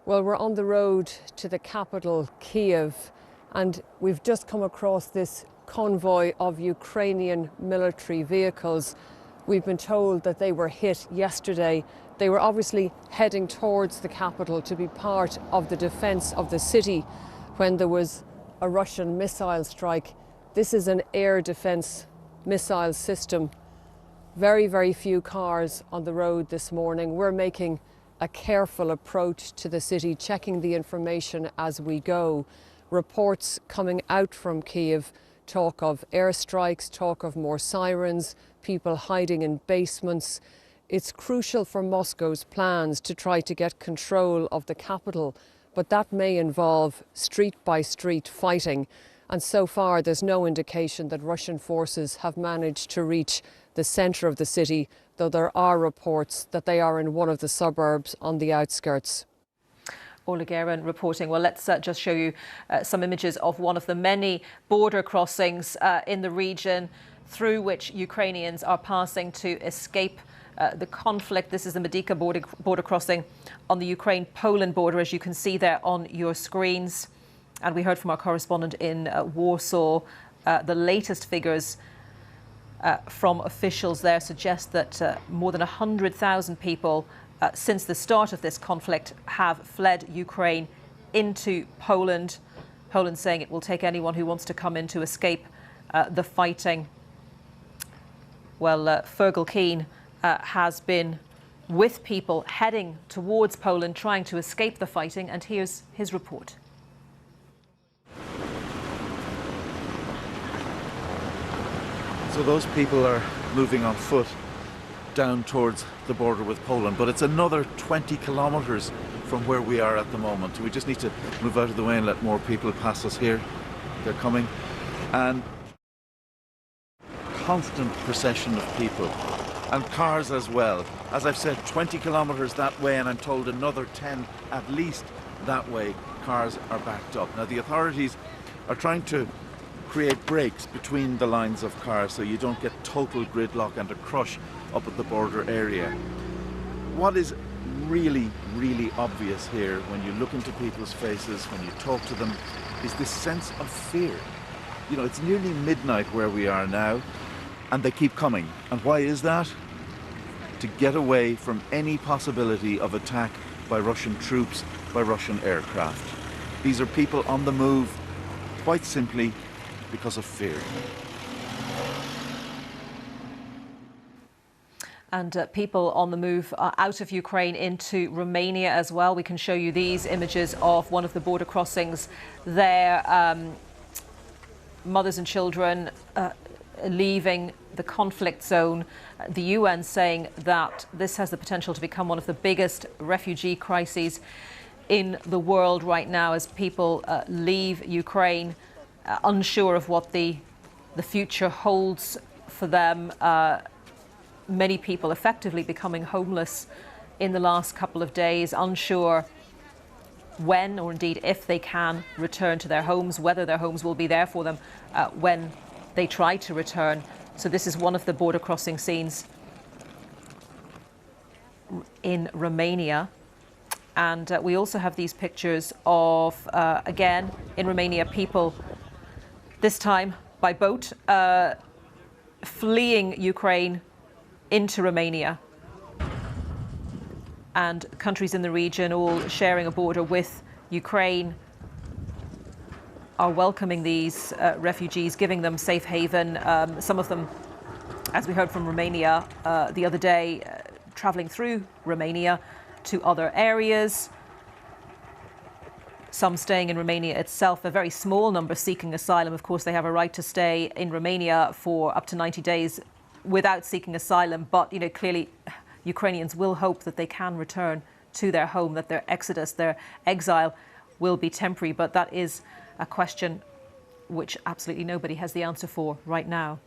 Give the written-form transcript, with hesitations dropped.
Well, we're on the road to the capital, Kyiv, and we've just come across this convoy of Ukrainian military vehicles. We've been told that they were hit yesterday. They were obviously heading towards the capital to be part of the defence of the city when there was a Russian missile strike. This is an air defence missile system. Very, very few cars on the road this morning. We're making a careful approach to the city, checking the information as we go. Reports coming out from Kyiv talk of airstrikes, talk of more sirens, people hiding in basements. It's crucial for Moscow's plans to try to get control of the capital, but that may involve street-by-street fighting. And so far, there's no indication that Russian forces have managed to reach the centre of the city, though there are reports that they are in one of the suburbs on the outskirts. Orla Guerin reporting. Well, let's just show you some images of one of the many border crossings in the region through which Ukrainians are passing to escape the conflict. This is the Melitopol border crossing on the Ukraine-Poland border, as you can see there on your screens. And we heard from our correspondent in Warsaw. The latest figures from officials there suggest that more than 100,000 people since the start of this conflict have fled Ukraine into Poland. Poland saying it will take anyone who wants to come in to escape the fighting. Well, Fergal Keane has been with people heading towards Poland, trying to escape the fighting, and here's his report. So those people are moving on foot down towards the border with Poland, but it's another 20 kilometres from where we are at the moment. We just need to move out of the way and let more people pass us here. They're coming. And constant procession of people and cars as well. As I've said, 20 kilometres that way, and I'm told another 10 at least that way. Cars are backed up. Now the authorities are trying to create breaks between the lines of cars so you don't get total gridlock and a crush up at the border area. What is really, really obvious here when you look into people's faces, when you talk to them, is this sense of fear. You know, it's nearly midnight where we are now, and they keep coming. And why is that? To get away from any possibility of attack by Russian troops, by Russian aircraft. These are people on the move, quite simply because of fear. And people on the move out of Ukraine into Romania as well. We can show you these images of one of the border crossings there. Mothers and children leaving the conflict zone. The UN saying that this has the potential to become one of the biggest refugee crises in the world right now as people leave Ukraine, unsure of what the future holds for them. Many people effectively becoming homeless in the last couple of days, unsure when or indeed if they can return to their homes, whether their homes will be there for them when they try to return. So this is one of the border crossing scenes in Romania. And we also have these pictures of, again, in Romania, people, this time by boat, fleeing Ukraine into Romania, and countries in the region all sharing a border with Ukraine are welcoming these refugees, giving them safe haven. Some of them, as we heard from Romania the other day, travelling through Romania to other areas. Some staying in Romania itself, a very small number seeking asylum. Of course, they have a right to stay in Romania for up to 90 days without seeking asylum, but clearly Ukrainians will hope that they can return to their home, that their exodus, their exile will be temporary, but that is a question which absolutely nobody has the answer for right now.